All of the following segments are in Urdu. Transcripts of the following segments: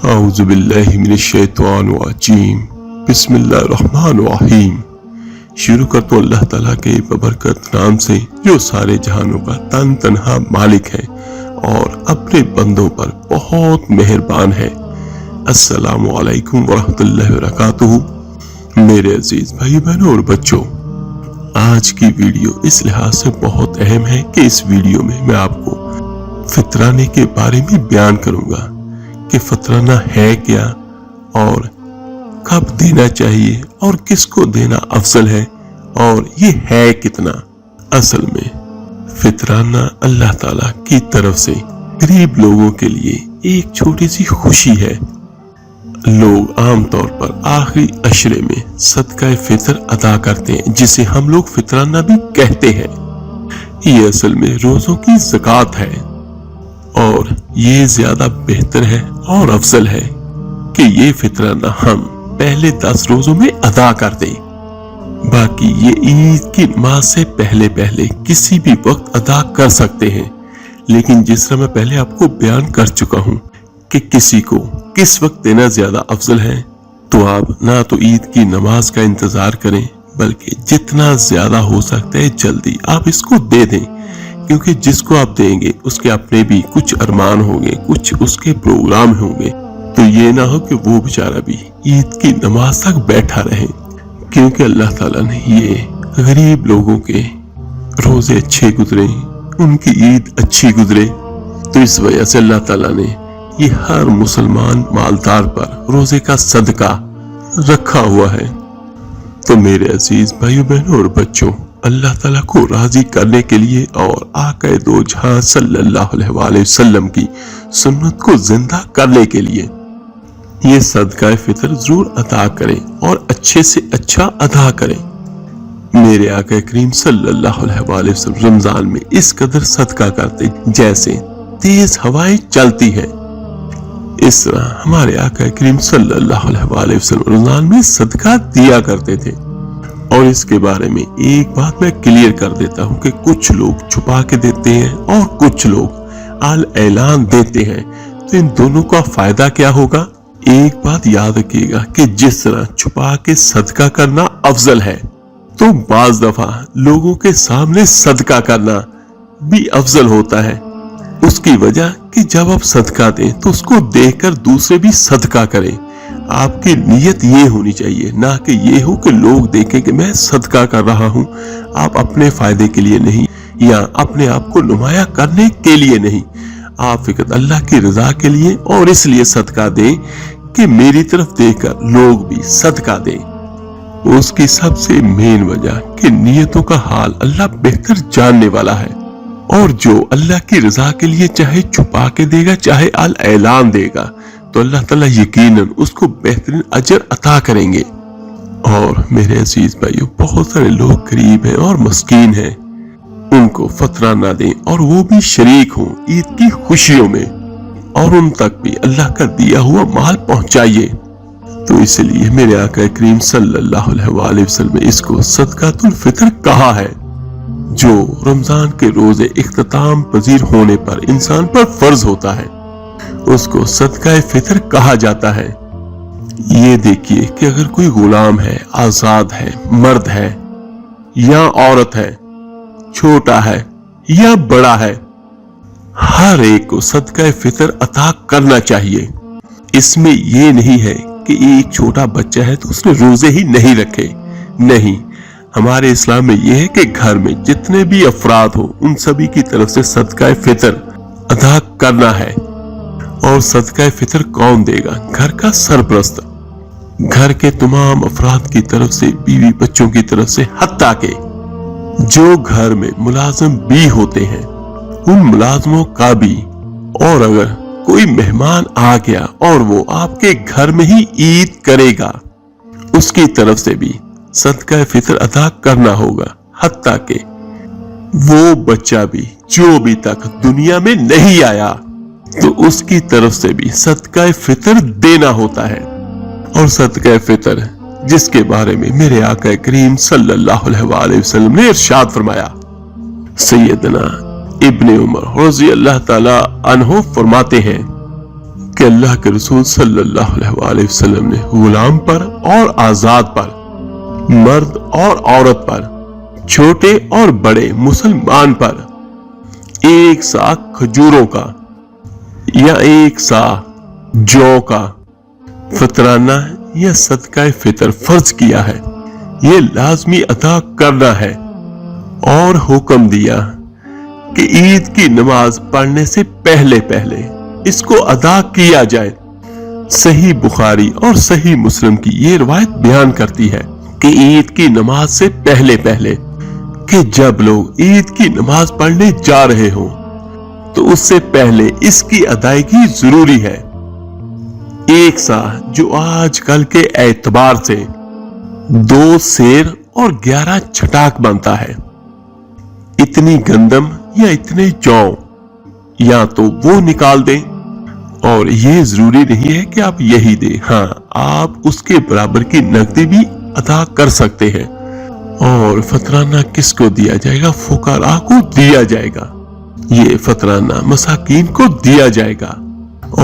اعوذ باللہ من الشیطان الرجیم بسم اللہ الرحمن الرحیم۔ شروع کرتا ہوں اللہ تعالیٰ کے ببرکت نام سے جو سارے جہانوں کا تن تنہا مالک ہے اور اپنے بندوں پر بہت مہربان ہے۔ السلام علیکم ورحمۃ اللہ وبرکاتہ۔ میرے عزیز بھائی بہنوں اور بچوں، آج کی ویڈیو اس لحاظ سے بہت اہم ہے کہ اس ویڈیو میں آپ کو فطرانے کے بارے میں بیان کروں گا کہ فطرانہ ہے کیا اور کب دینا چاہیے اور کس کو دینا افضل ہے اور یہ ہے کتنا۔ اصل میں فطرانہ اللہ تعالیٰ کی طرف سے غریب لوگوں کے لیے ایک چھوٹی سی خوشی ہے۔ لوگ عام طور پر آخری عشرے میں صدقہ فطر ادا کرتے ہیں جسے ہم لوگ فطرانہ بھی کہتے ہیں۔ یہ اصل میں روزوں کی زکوٰۃ ہے اور یہ زیادہ بہتر ہے اور افضل ہے کہ یہ فطرانہ ہم پہلے 10 روزوں میں ادا کر دیں۔ باقی یہ عید کی نماز سے پہلے کسی بھی وقت ادا کر سکتے ہیں، لیکن جس طرح میں پہلے آپ کو بیان کر چکا ہوں کہ کسی کو کس وقت دینا زیادہ افضل ہے، تو آپ نہ تو عید کی نماز کا انتظار کریں بلکہ جتنا زیادہ ہو سکتا ہے جلدی آپ اس کو دے دیں، کیونکہ جس کو آپ دیں گے اس کے اپنے بھی کچھ ارمان ہوں گے، کچھ اس کے پروگرام ہوں گے، تو یہ نہ ہو کہ وہ بیچارہ بھی عید کی نماز تک بیٹھا رہے، کیونکہ اللہ تعالیٰ نے یہ غریب لوگوں کے روزے اچھے گزرے، ان کی عید اچھی گزرے، تو اس وجہ سے اللہ تعالیٰ نے یہ ہر مسلمان مالدار پر روزے کا صدقہ رکھا ہوا ہے۔ تو میرے عزیز بھائیو بہنوں اور بچوں، اللہ تعالیٰ کو راضی کرنے کے لیے اور آقا دو جہاں صلی اللہ علیہ وآلہ وسلم کی سنت کو زندہ کرنے کے لیے یہ صدقہ فطر ضرور ادا کریں اور اچھے سے اچھا ادا کریں۔ میرے آقا کریم صلی اللہ علیہ وآلہ وسلم رمضان میں اس قدر صدقہ کرتے جیسے تیز ہوائیں چلتی ہیں، اس طرح ہمارے آقا کریم صلی اللہ علیہ وآلہ وسلم رمضان میں صدقہ دیا کرتے تھے۔ اور اس کے بارے میں ایک بات میں کلیئر کر دیتا ہوں کہ کچھ لوگ چھپا کے دیتے ہیں اور کچھ لوگ اعلان دیتے ہیں، تو ان دونوں کا فائدہ کیا ہوگا؟ ایک بات یاد رکھیے گا کہ جس طرح چھپا کے صدقہ کرنا افضل ہے، تو بعض دفعہ لوگوں کے سامنے صدقہ کرنا بھی افضل ہوتا ہے۔ اس کی وجہ کہ جب آپ صدقہ دیں تو اس کو دیکھ کر دوسرے بھی صدقہ کریں۔ آپ کی نیت یہ ہونی چاہیے، نہ کہ یہ ہو کہ لوگ دیکھیں کہ میں صدقہ کر رہا ہوں، آپ اپنے فائدے کے لیے نہیں یا اپنے آپ کو نمایاں کرنے کے لیے نہیں، آپ فقط اللہ کی رضا کے لیے اور اس لیے صدقہ دیں کہ میری طرف دیکھ کر لوگ بھی صدقہ دیں۔ اس کی سب سے مین وجہ کہ نیتوں کا حال اللہ بہتر جاننے والا ہے، اور جو اللہ کی رضا کے لیے چاہے چھپا کے دے گا چاہے اعلان دے گا تو اللہ تعالیٰ یقیناً اس کو بہترین اجر عطا کریں گے۔ اور میرے عزیز بھائیو، بہت سارے لوگ غریب ہیں اور مسکین ہیں، ان کو فطرانہ دیں اور وہ بھی شریک ہوں عید کی خوشیوں میں، اور ان تک بھی اللہ کا دیا ہوا مال پہنچائیے۔ تو اس لیے میرے آقا کریم صلی اللہ علیہ وآلہ وسلم نے اس کو صدقۃ الفطر کہا ہے، جو رمضان کے روزے اختتام پذیر ہونے پر انسان پر فرض ہوتا ہے، اس کو صدقہ فطر کہا جاتا ہے۔ یہ دیکھیے کہ اگر کوئی غلام ہے، آزاد ہے، مرد ہے یا عورت ہے، چھوٹا ہے یا بڑا ہے، ہر ایک کو صدقہ فطر عطا کرنا چاہیے۔ اس میں یہ نہیں ہے کہ ایک چھوٹا بچہ ہے تو اس نے روزے ہی نہیں رکھے، نہیں، ہمارے اسلام میں یہ ہے کہ گھر میں جتنے بھی افراد ہوں ان سبھی کی طرف سے صدقہ فطر ادا کرنا ہے۔ اور صدقہ فطر کون دے گا؟ گھر کا سرپرست، گھر کے تمام افراد کی طرف سے، بیوی بچوں کی طرف سے، حتیٰ کہ جو گھر میں ملازم بھی ہوتے ہیں ان ملازموں کا بھی، اور اگر کوئی مہمان آ گیا اور وہ آپ کے گھر میں ہی عید کرے گا اس کی طرف سے بھی صدقہ فطر ادا کرنا ہوگا، حتیٰ کہ وہ بچہ بھی جو ابھی تک دنیا میں نہیں آیا تو اس کی طرف سے بھی صدقہ فطر دینا ہوتا ہے۔ اور صدقہ فطر جس کے بارے میں میرے آقا کریم صلی اللہ علیہ وآلہ وسلم نے ارشاد فرمایا، سیدنا ابن عمر رضی اللہ تعالی عنہ فرماتے ہیں کہ کہ اللہ کے رسول صلی اللہ علیہ وسلم نے غلام پر اور آزاد پر، مرد اور عورت پر، چھوٹے اور بڑے مسلمان پر 1 سا کھجوروں کا یا 1 سا جو کا فطرانہ یا صدقہ فطر فرض کیا ہے۔ یہ لازمی ادا کرنا ہے، اور حکم دیا کہ عید کی نماز پڑھنے سے پہلے اس کو ادا کیا جائے۔ صحیح بخاری اور صحیح مسلم کی یہ روایت بیان کرتی ہے کہ عید کی نماز سے پہلے کہ جب لوگ عید کی نماز پڑھنے جا رہے ہوں تو اس سے پہلے اس کی ادائیگی ضروری ہے۔ 1 سا جو آج کل کے اعتبار سے 2 سیر اور 11 چھٹاک بنتا ہے۔ اتنی گندم یا اتنے جو یا تو وہ نکال دیں، اور یہ ضروری نہیں ہے کہ آپ یہی دیں، ہاں آپ اس کے برابر کی نقدی بھی ادا کر سکتے ہیں۔ اور فطرانہ کس کو دیا جائے گا؟ فقراء کو دیا جائے گا، یہ فطرانہ مساکین کو دیا جائے گا۔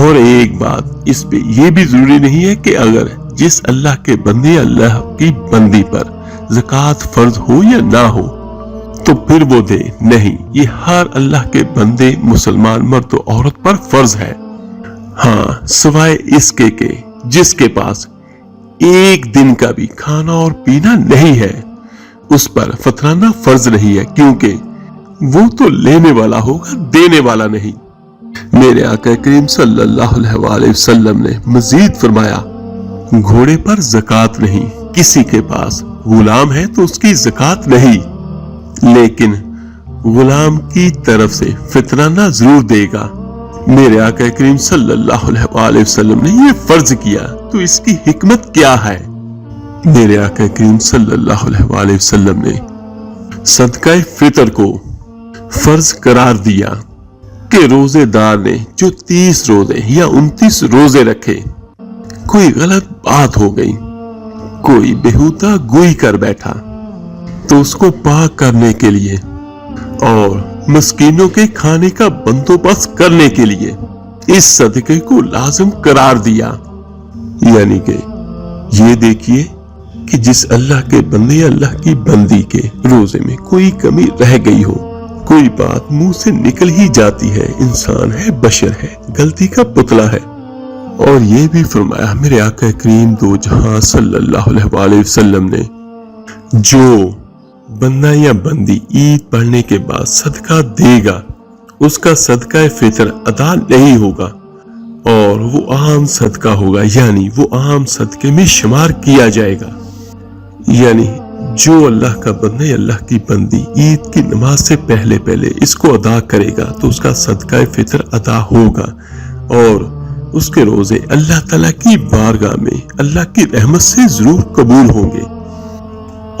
اور ایک بات اس پہ یہ بھی ضروری نہیں ہے کہ اگر جس اللہ کے بندے اللہ کی بندی پر زکوٰۃ فرض ہو یا نہ ہو تو پھر وہ دے، نہیں، یہ ہر اللہ کے بندے مسلمان مرد و عورت پر فرض ہے، ہاں سوائے اس کے کہ جس کے پاس 1 دن کا بھی کھانا اور پینا نہیں ہے، اس پر فطرانہ فرض نہیں ہے، کیونکہ وہ تو لینے والا ہوگا، دینے والا نہیں۔ میرے آقا کریم صلی اللہ علیہ وسلم نے مزید فرمایا، گھوڑے پر زکوٰۃ نہیں، کسی کے پاس غلام ہے تو اس کی زکوٰۃ نہیں، لیکن غلام کی طرف سے فطرانہ ضرور دے گا۔ میرے آقا کریم صلی اللہ علیہ وسلم نے یہ فرض کیا تو اس کی حکمت کیا ہے؟ میرے آقا کریم صلی اللہ علیہ وسلم نے صدقہ فطر کو فرض قرار دیا کہ روزے دار نے جو 30 روزے یا 29 روزے رکھے، کوئی غلط بات ہو گئی، کوئی بےہودہ گوئی کر بیٹھا، تو اس کو پاک کرنے کے لیے اور مسکینوں کے کھانے کا بندوبست کرنے کے لیے اس صدقے کو لازم قرار دیا۔ یعنی کہ یہ دیکھیے کہ جس اللہ کے بندے یا اللہ کی بندی کے روزے میں کوئی کمی رہ گئی ہو، کوئی بات منہ سے نکل ہی جاتی ہے، انسان ہے، بشر ہے، غلطی کا پتلا ہے، اور یہ بھی فرمایا میرے آقا کریم دو جہاں صلی اللہ علیہ وسلم نے، جو بندہ یا بندی عید پڑھنے کے بعد صدقہ دے گا اس کا صدقہ فطر ادا نہیں ہوگا اور وہ عام صدقہ ہوگا، یعنی وہ عام صدقے میں شمار کیا جائے گا۔ یعنی جو اللہ کا بندہ یا اللہ کی بندی عید کی نماز سے پہلے اس کو ادا کرے گا تو اس کا صدقہ فطر ادا ہوگا اور اس کے روزے اللہ تعالیٰ کی بارگاہ میں اللہ کی رحمت سے ضرور قبول ہوں گے،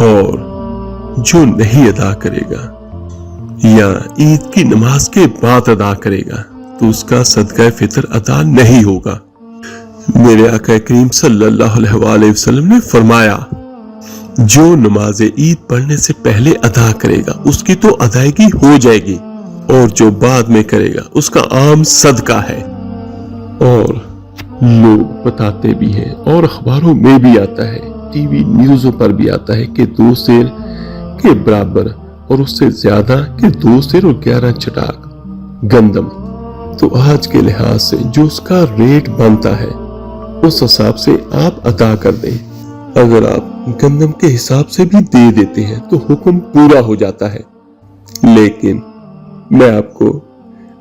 اور جو نہیں ادا کرے گا یا عید کی نماز کے بعد ادا کرے گا تو اس کا صدقہ فطر ادا نہیں ہوگا۔ میرے آقا کریم صلی اللہ علیہ وسلم نے فرمایا، جو نماز عید پڑھنے سے پہلے ادا کرے گا اس کی تو ادائیگی ہو جائے گی، اور جو بعد میں کرے گا اس کا عام صدقہ ہے۔ اور لوگ بتاتے بھی ہیں اور اخباروں میں بھی آتا ہے، ٹی وی نیوزوں پر بھی آتا ہے کہ 2 سیر کے برابر اور اس سے زیادہ کہ 2 سیر اور 11 چھٹاک گندم، تو آج کے لحاظ سے جو اس کا ریٹ بنتا ہے اس حساب سے آپ ادا کر دیں۔ اگر آپ گندم کے حساب سے بھی دے دیتے ہیں تو حکم پورا ہو جاتا ہے، لیکن میں آپ کو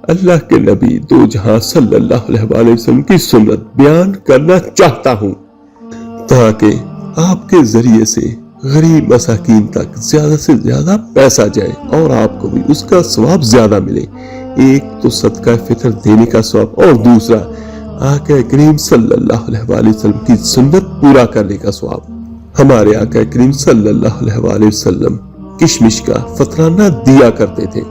اللہ کے نبی دو جہاں صلی اللہ علیہ وسلم کی سنت بیان کرنا چاہتا ہوں تاکہ آپ کے ذریعے سے غریب مساکین تک زیادہ سے زیادہ پیسہ جائے اور آپ کو بھی اس کا ثواب زیادہ ملے۔ ایک تو صدقہ فطر دینے کا ثواب، اور دوسرا آقا کریم صلی اللہ علیہ وسلم کی سنت پورا کرنے کا ثواب۔ ہمارے آقا کریم صلی اللہ علیہ وسلم کشمش کا فطرانہ دیا کرتے تھے،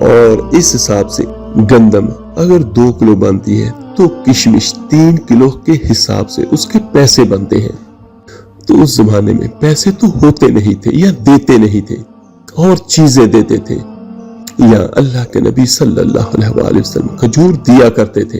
اور اس حساب سے گندم اگر 2 کلو بنتی ہے تو کشمش 3 کلو کے حساب سے اس کے پیسے بنتے ہیں۔ تو اس زمانے میں پیسے تو ہوتے نہیں تھے یا دیتے نہیں تھے، اور چیزیں دیتے تھے، یا اللہ کے نبی صلی اللہ علیہ وسلم کھجور دیا کرتے تھے،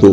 2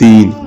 3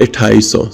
2800